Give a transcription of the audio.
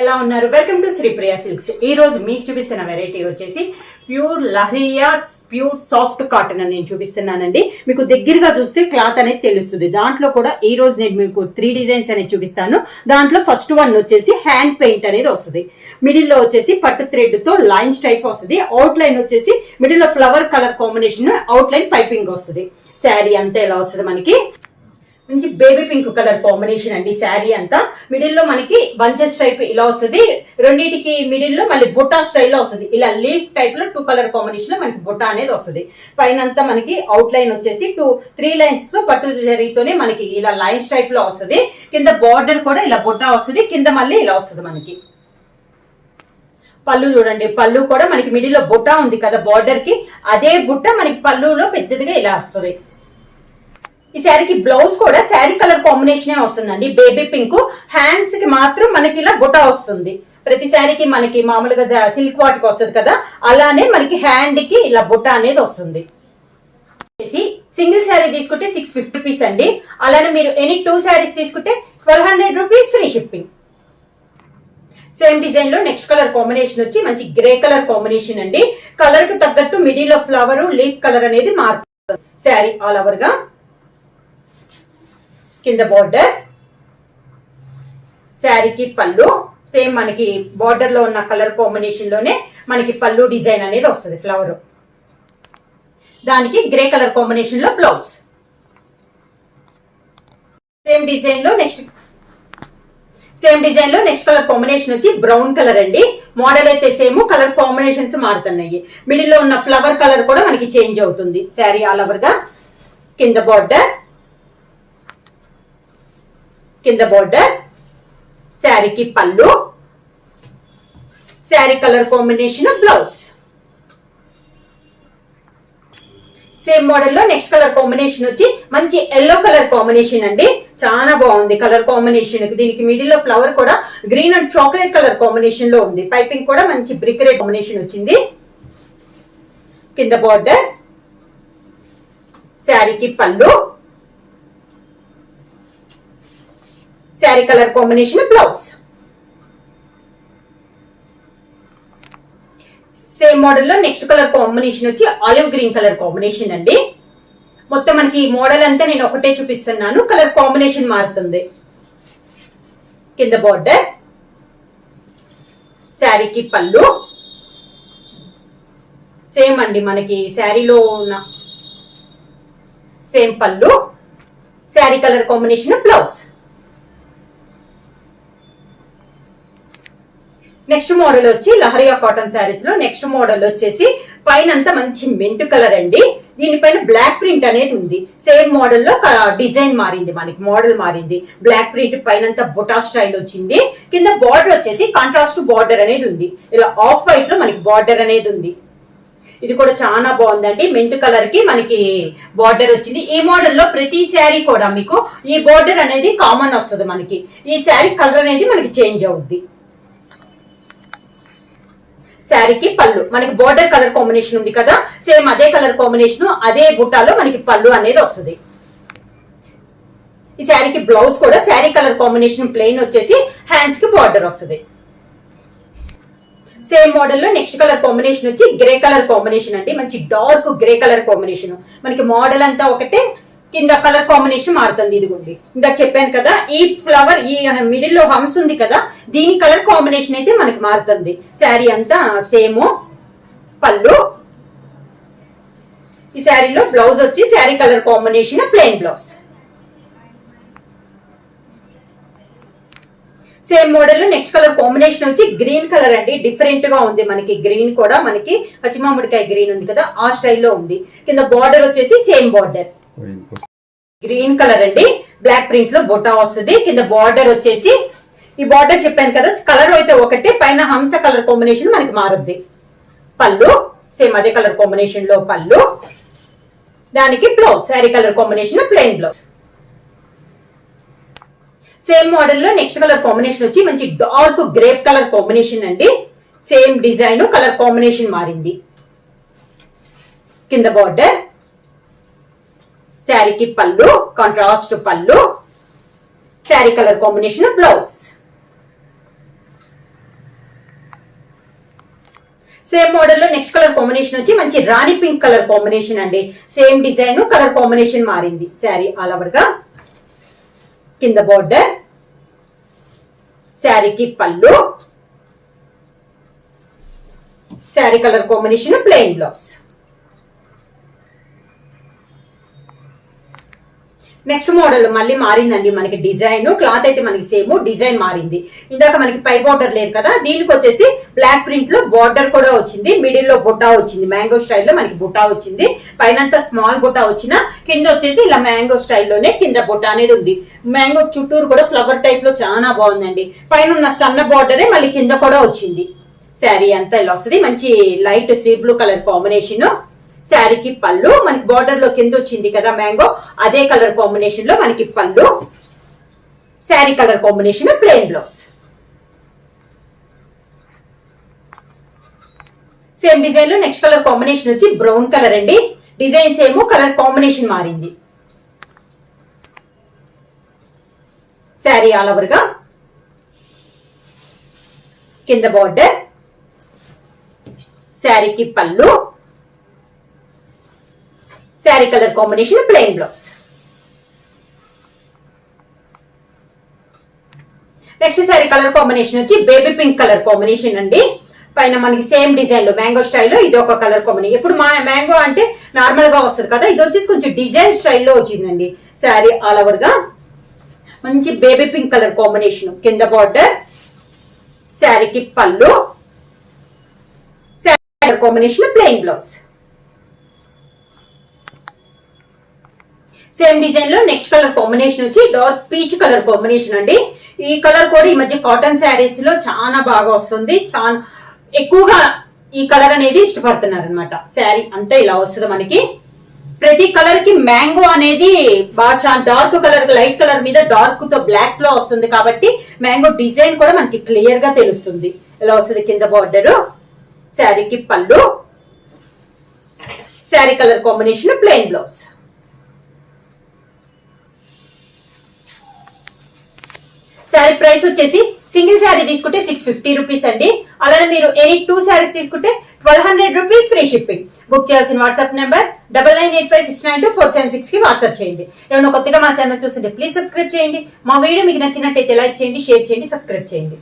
ఎలా ఉన్నారు? Welcome to Sripriya silks. ఈ రోజు మీకు చూపిస్తున్న వెరైటీ వచ్చేసి pure leheriya pure soft cotton అని నేను చూపిస్తున్నానండి. మీకు దగ్గరగా చూస్తే క్లాత్ అనేది తెలుస్తుంది. దాంట్లో కూడా ఈ రోజు నేను మీకు 3 డిజైన్స్ అనేది చూపిస్తాను. దాంట్లో ఫస్ట్ వన్ వచ్చేసి హ్యాండ్ పెయింట్ అనేది వస్తుంది. మిడిల్ లో వచ్చేసి పట్టు థ్రెడ్ తో లైన్స్ టైప్ వస్తుంది. అవుట్ లైన్ వచ్చేసి మిడిల్ లో flower colour combination, out line piping వస్తుంది. శారీ అంతా ఎలా వస్తుంది మనకి మంచి బేబీ పింక్ కలర్ కాంబినేషన్ అండి. శారీ అంతా మిడిల్ లో మనకి బంచెస్ టైప్ ఇలా వస్తుంది. రెండింటికి మిడిల్ లో మళ్ళీ బుట్టా స్టైల్లో వస్తుంది. ఇలా లీఫ్ టైప్ లో 2 కలర్ కాంబినేషన్ లో మనకి బుట్టా అనేది వస్తుంది. పైన అంతా మనకి అవుట్ లైన్ వచ్చేసి 3 లైన్స్ తో పట్టు జరీతోనే మనకి ఇలా లైన్స్ టైప్ లో వస్తుంది. కింద బార్డర్ కూడా ఇలా బుట్టా వస్తుంది. కింద మళ్ళీ ఇలా వస్తుంది మనకి. పళ్ళు చూడండి, పళ్ళు కూడా మనకి మిడిల్ లో బుట్టా ఉంది కదా బార్డర్ కి, అదే బుట్ట మనకి పళ్ళులో పెద్దదిగా ఇలా వస్తుంది. ఈ శారీకి బ్లౌజ్ కూడా శారీ కలర్ కాంబినేషన్ వస్తుందండి. Baby pink. హ్యాండ్స్ కి మాత్రం మనకి ఇలా బుటా వస్తుంది. ప్రతి శారీకి మనకి మామూలుగా సిల్క్ వాటికి వస్తుంది కదా, అలానే మనకి హ్యాండ్ కి ఇలా బుటా అనేది వస్తుంది. సింగిల్ శారీ తీసుకుంటే 650 రూపీస్ అండి. అలానే మీరు ఎనీ 2 శారీస్ తీసుకుంటే 1200 rupees free shipping. Same design లో నెక్స్ట్ కలర్ కాంబినేషన్ వచ్చి మంచి గ్రే కలర్ కాంబినేషన్ అండి. కలర్ కి తగ్గట్టు మిడిల్ లో ఫ్లవర్ లీఫ్ కలర్ అనేది మారుతుంది. శారీ ఆల్ ఓవర్ గా కింద బార్డర్, శారీకి పళ్ళు సేమ్ మనకి బార్డర్ లో ఉన్న కలర్ కాంబినేషన్ లోనే మనకి పళ్ళు డిజైన్ అనేది వస్తుంది. ఫ్లవర్ దానికి గ్రే కలర్ కాంబినేషన్ లో బ్లౌజ్. సేమ్ డిజైన్ లో నెక్స్ట్ కలర్ కాంబినేషన్ వచ్చి బ్రౌన్ కలర్ అండి. మోడల్ అయితే సేమ్, కలర్ కాంబినేషన్స్ మారుతున్నాయి. మిడిల్ లో ఉన్న ఫ్లవర్ కలర్ కూడా మనకి చేంజ్ అవుతుంది. శారీ ఆల్ ఓవర్ గా కింద బార్డర్, శారీకి పళ్ళు, sari colour combination blouse. Same model లో నెక్స్ట్ కలర్ కాంబినేషన్ వచ్చి మంచి ఎల్లో కలర్ కాంబినేషన్ అండి. చాలా బాగుంది కలర్ కాంబినేషన్. దీనికి మిడిల్ లో ఫ్లవర్ కూడా green and chocolate colour combination లో ఉంది. పైపింగ్ కూడా మంచి బ్రిక్ రెడ్ కాంబినేషన్ వచ్చింది. కింద బార్డర్, శారీకి పళ్ళు, sari colour combination blouse. Same model లో నెక్స్ట్ కలర్ కాంబినేషన్ వచ్చి ఆలివ్ గ్రీన్ కలర్ కాంబినేషన్ అండి. మొత్తం మనకి మోడల్ అంతా నేను ఒకటే చూపిస్తున్నాను, కలర్ కాంబినేషన్ మారుతుంది. కింద బార్డర్, శారీకి పళ్ళు సేమ్ అండి. మనకి శారీలో ఉన్న సేమ్ పళ్ళు, sari colour combination blouse. Next model వచ్చి లహరియా కాటన్ శారీస్ లో నెక్స్ట్ మోడల్ వచ్చేసి పైన అంతా మంచి మెంతు కలర్ అండి. దీనిపైన బ్లాక్ ప్రింట్ అనేది ఉంది. సేమ్ మోడల్ లో డిజైన్ మారింది, మనకి మోడల్ మారింది. బ్లాక్ ప్రింట్ పైన బుటా స్టైల్ వచ్చింది. కింద బార్డర్ వచ్చేసి కాంట్రాస్ట్ బార్డర్ అనేది ఉంది. ఇలా ఆఫ్ వైట్ లో మనకి బార్డర్ అనేది ఉంది. ఇది కూడా చాలా బాగుందండి. మెంతు కలర్ కి మనకి బార్డర్ వచ్చింది. ఈ మోడల్ లో ప్రతి శారీ కూడా మీకు ఈ బార్డర్ అనేది కామన్ వస్తుంది. మనకి ఈ శారీ కలర్ అనేది మనకి చేంజ్ అవుద్ది. శారీకి పళ్ళు మనకి బోర్డర్ కలర్ కాంబినేషన్ ఉంది కదా, సేమ్ అదే కలర్ కాంబినేషన్ అదే బుట్టాలో మనకి పళ్ళు అనేది వస్తుంది. ఈ శారీకి బ్లౌజ్ కూడా శారీ కలర్ కాంబినేషన్ ప్లెయిన్ వచ్చేసి హ్యాండ్స్ కి బార్డర్ వస్తుంది. సేమ్ మోడల్ లో నెక్స్ట్ కలర్ కాంబినేషన్ వచ్చి గ్రే కలర్ కాంబినేషన్ అండి. మంచి డార్క్ గ్రే కలర్ కాంబినేషన్. మనకి మోడల్ అంతా ఒకటే, కింద కలర్ కాంబినేషన్ మారుతుంది. ఇదిగోండి ఇందా చెప్పాను కదా, ఈ ఫ్లవర్ ఈ మిడిల్ లో హంస్ ఉంది కదా, దీని కలర్ కాంబినేషన్ అయితే మనకి మారుతుంది. శారీ అంతా సేమ్. పళ్ళు, ఈ శారీలో బ్లౌజ్ వచ్చి sari colour combination plain blouse. Same model లో నెక్స్ట్ కలర్ కాంబినేషన్ వచ్చి గ్రీన్ కలర్ అండి. డిఫరెంట్ గా ఉంది. మనకి గ్రీన్ కూడా మనకి పచ్చిమామిడికాయ గ్రీన్ ఉంది కదా, ఆ స్టైల్లో ఉంది. కింద బార్డర్ వచ్చేసి సేమ్ బార్డర్ గ్రీన్ కలర్ అండి. బ్లాక్ ప్రింట్ లో బొటా వస్తుంది. కింద బార్డర్ వచ్చేసి ఈ బార్డర్ చెప్పాను కదా, కలర్ అయితే ఒకటే, పైన హంస కలర్ కాంబినేషన్ మనకి మారుద్ది. పళ్ళు సేమ్ అదే కలర్ కాంబినేషన్ లో పళ్ళు, దానికి blouse sari colour combination plain blouse. Same model లో నెక్స్ట్ కలర్ కాంబినేషన్ వచ్చి మంచి డార్క్ గ్రేప్ కలర్ కాంబినేషన్ అండి. సేమ్ డిజైన్ కలర్ కాంబినేషన్ మారింది. కింద బార్డర్, శారీకి పళ్ళు కాంట్రాస్ట్ పళ్ళు, sari colour combination blouse. Same model లో నెక్స్ట్ కలర్ కాంబినేషన్ వచ్చి మంచి రాణి పింక్ కలర్ కాంబినేషన్ అండి. సేమ్ డిజైన్ కలర్ కాంబినేషన్ మారింది. శారీ ఆల్ ఓవర్ గా కింద బార్డర్, శారీకి పళ్ళు, sari colour combination plain blouse. Next model మళ్ళీ మారిందండి మనకి డిజైన్. క్లాత్ అయితే మనకి సేమ్, డిజైన్ మారింది. ఇందాక మనకి పై బార్డర్ లేదు కదా, దీనికి వచ్చేసి బ్లాక్ ప్రింట్ లో బార్డర్ కూడా వచ్చింది. మిడిల్ లో బుట్టా వచ్చింది, మ్యాంగో స్టైల్లో మనకి బుట్టా వచ్చింది. పైనంతా స్మాల్ బుట్టా వచ్చిన కింద వచ్చేసి ఇలా మ్యాంగో స్టైల్లోనే కింద బుట్టా అనేది ఉంది. మ్యాంగో చుట్టూరు కూడా ఫ్లవర్ టైప్ లో చాలా బాగుందండి. పైన ఉన్న సన్న బార్డరే మళ్ళీ కింద కూడా వచ్చింది. శారీ అంతా ఇలా వస్తుంది. మంచి light sea blue colour combination. శారీకి పళ్ళు, మనకి బార్డర్ లో కింద వచ్చింది కదా మ్యాంగో, అదే కలర్ కాంబినేషన్ లో మనకి పళ్ళు, sari colour combination plain blouse. Same design లో నెక్స్ట్ కలర్ కాంబినేషన్ వచ్చి బ్రౌన్ కలర్ అండి. డిజైన్ సేమ్, కలర్ కాంబినేషన్ మారింది. శారీ ఆల్ ఓవర్ గా కింద బార్డర్, శారీకి పళ్ళు, sari colour combination plain blouse. Next sari colour combination వచ్చి బేబీ పింక్ కలర్ కాంబినేషన్ అండి. పైన మనకి సేమ్ డిజైన్ లో మ్యాంగో స్టైల్లో ఇది ఒక కలర్ కాంబినేషన్. ఇప్పుడు మ్యాంగో అంటే నార్మల్ గా వస్తుంది కదా, ఇది వచ్చేసి కొంచెం డిజైన్ స్టైల్లో వచ్చిందండి. శారీ ఆల్ ఓవర్ గా మంచి బేబీ పింక్ కలర్ కాంబినేషన్. కింద బార్డర్, శారీకి పళ్ళు, sari colour combination plain blouse. Same design లో నెక్స్ట్ కలర్ కాంబినేషన్ వచ్చి డార్క్ పీచ్ కలర్ కాంబినేషన్ అండి. ఈ కలర్ కూడా ఈ మధ్య కాటన్ శారీస్ లో చాలా బాగా వస్తుంది. చాలా ఎక్కువగా ఈ కలర్ అనేది ఇష్టపడుతున్నారు అనమాట. శారీ అంతా ఇలా వస్తుంది మనకి. ప్రతి కలర్ కి మ్యాంగో అనేది బాగా చాలా డార్క్ కలర్, లైట్ కలర్ మీద డార్క్ తో బ్లాక్ లో వస్తుంది కాబట్టి మ్యాంగో డిజైన్ కూడా మనకి క్లియర్ గా తెలుస్తుంది. ఇలా వస్తుంది కింద బార్డర్, శారీకి పళ్ళు, sari colour combination plain blouse. Sari price వచ్చేసి సింగిల్ శారీ తీసుకుంటే 650 రూపీస్ అండి. అలానే మీరు ఎనీ 2 శారీస్ తీసుకుంటే 1200 రూపీస్ ఫ్రీ షిప్పింగ్. బుక్ చేయాల్సిన వాట్సాప్ నెంబర్ 9985692476 కి వాట్సాప్ చేయండి. ఏమైనా కొత్తగా మా ఛానల్ చూస్తుంటే ప్లీజ్ సబ్స్క్రైబ్ చేయండి. మా వీడియో మీకు నచ్చినట్టయితే లైక్ చేయండి, షేర్ చేయండి, సబ్స్క్రైబ్ చేయండి.